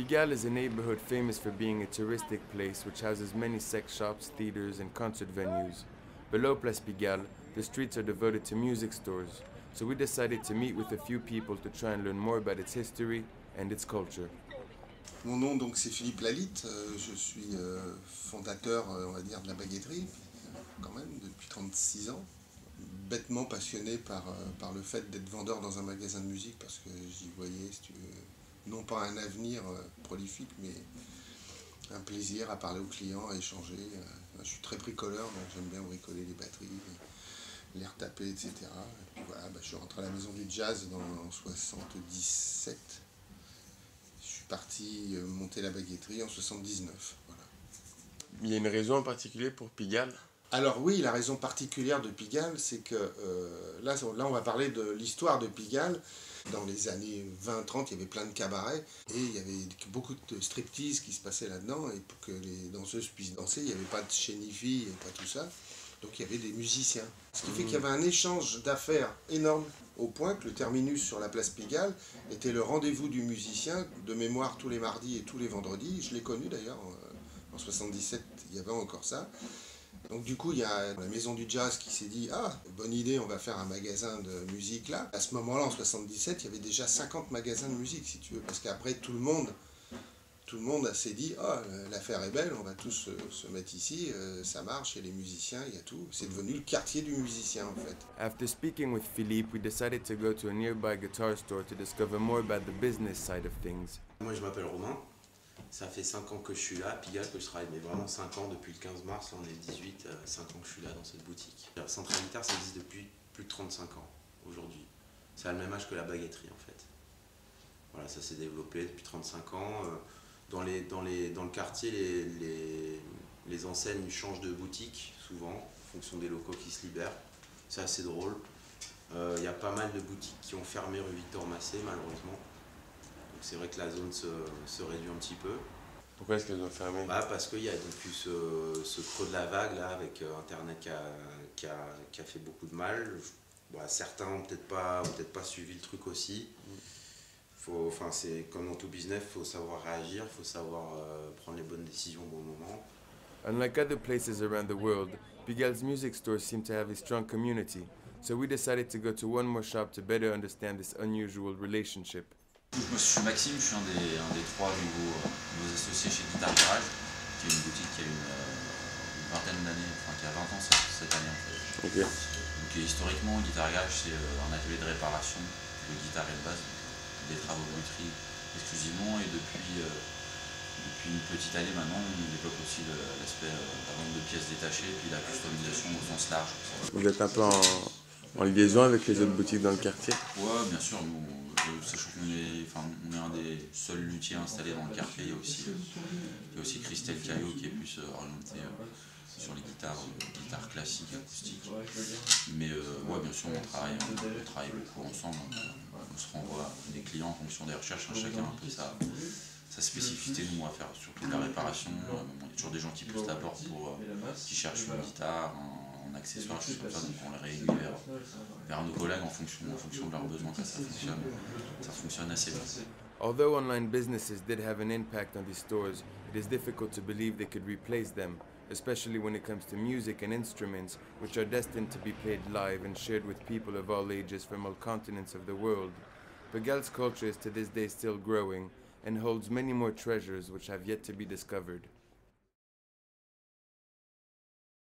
Pigalle is a neighborhood famous for being a touristic place which houses many sex shops, theaters, and concert venues. Below Place Pigalle, the streets are devoted to music stores, so we decided to meet with a few people to try and learn more about its history and its culture. Mon nom donc c'est Philippe Lalitte, je suis fondateur on va dire de la baguetterie quand même depuis 36 ans. Bêtement passionné par le fait d'être vendeur dans un magasin de musique parce que j'y voyais, si tu veux, non pas un avenir prolifique mais un plaisir à parler aux clients, à échanger. Je suis très bricoleur donc j'aime bien bricoler les batteries, les retaper etc. Et puis voilà, je suis rentré à la Maison du Jazz en 77. Je suis parti monter la baguetterie en 79. Voilà. Il y a une raison en particulier pour Pigalle? Alors oui, la raison particulière de Pigalle, c'est que là on va parler de l'histoire de Pigalle. Dans les années 20-30, il y avait plein de cabarets et il y avait beaucoup de striptease qui se passait là-dedans. Et pour que les danseuses puissent danser, il n'y avait pas de chénifis et pas tout ça. Donc il y avait des musiciens. Ce qui fait qu'il y avait un échange d'affaires énorme, au point que le terminus sur la place Pigalle était le rendez-vous du musicien, de mémoire tous les mardis et tous les vendredis. Je l'ai connu d'ailleurs, en 77, il y avait encore ça. Donc du coup, il y a la Maison du Jazz qui s'est dit « Ah, bonne idée, on va faire un magasin de musique là ». À ce moment-là, en 77, il y avait déjà 50 magasins de musique, si tu veux, parce qu'après, tout le monde s'est dit « Ah, l'affaire est belle, on va tous se mettre ici, ça marche, il y a les musiciens, il y a tout ». C'est devenu le quartier du musicien, en fait. After speaking with Philippe, we decided to go to a nearby guitar store to discover more about the business side of things. Moi, je m'appelle Romain. Ça fait 5 ans que je suis là, à Pigalle, que je travaille, mais vraiment 5 ans, depuis le 15 mars, là on est 18, 5 ans que je suis là dans cette boutique. Central Guitare, ça existe depuis plus de 35 ans, aujourd'hui. C'est à le même âge que la baguetterie, en fait. Voilà, ça s'est développé depuis 35 ans. Dans le quartier, les enseignes changent de boutique, souvent, en fonction des locaux qui se libèrent. C'est assez drôle. Il y a pas mal de boutiques qui ont fermé rue Victor Massé, malheureusement. C'est vrai que la zone se réduit un petit peu. Pourquoi est-ce qu'elles ont fermé? Parce qu'il y a donc eu ce creux de la vague là, avec Internet qui a fait beaucoup de mal. Certains n'ont peut-être pas suivi le truc aussi. C'est comme dans tout business, il faut savoir réagir, il faut savoir prendre les bonnes décisions au bon moment. Unlike other places around the world, Pigalle's music stores seem to have a strong community, so we decided to go to one more shop to better understand this unusual relationship. Moi, je suis Maxime, je suis un des 3 nouveaux associés chez Guitar Garage, qui est une boutique qui a une vingtaine d'années, enfin qui a 20 ans cette année en fait. Okay. Donc historiquement, Guitar Garage c'est un atelier de réparation de guitare et de basse, des travaux de bruiterie exclusivement, et depuis une petite année maintenant, on développe aussi l'aspect la vente de pièces détachées et puis la customisation au sens large. Vous êtes un peu en liaison avec les autres boutiques dans le quartier? Ouais, bien sûr. Sachant qu'on est un des seuls luthiers installés dans le quartier. Il y a aussi Christelle Caillot qui est plus orientée sur les guitares classiques, acoustiques. Mais ouais, bien sûr, on travaille beaucoup ensemble. On se renvoie des clients en fonction des recherches, chacun un peu sa spécificité. Nous, on va faire surtout de la réparation. Il y a toujours des gens qui poussent la porte qui cherchent une guitare, un accessoire, choses comme ça, donc on les réaiguille vers nos collègues en fonction de leurs besoins. Ça fonctionne assez bien. Although online businesses did have an impact on these stores, it is difficult to believe they could replace them, especially when it comes to music and instruments, which are destined to be played live and shared with people of all ages from all continents of the world. Pigalle's culture is to this day still growing and holds many more treasures which have yet to be discovered.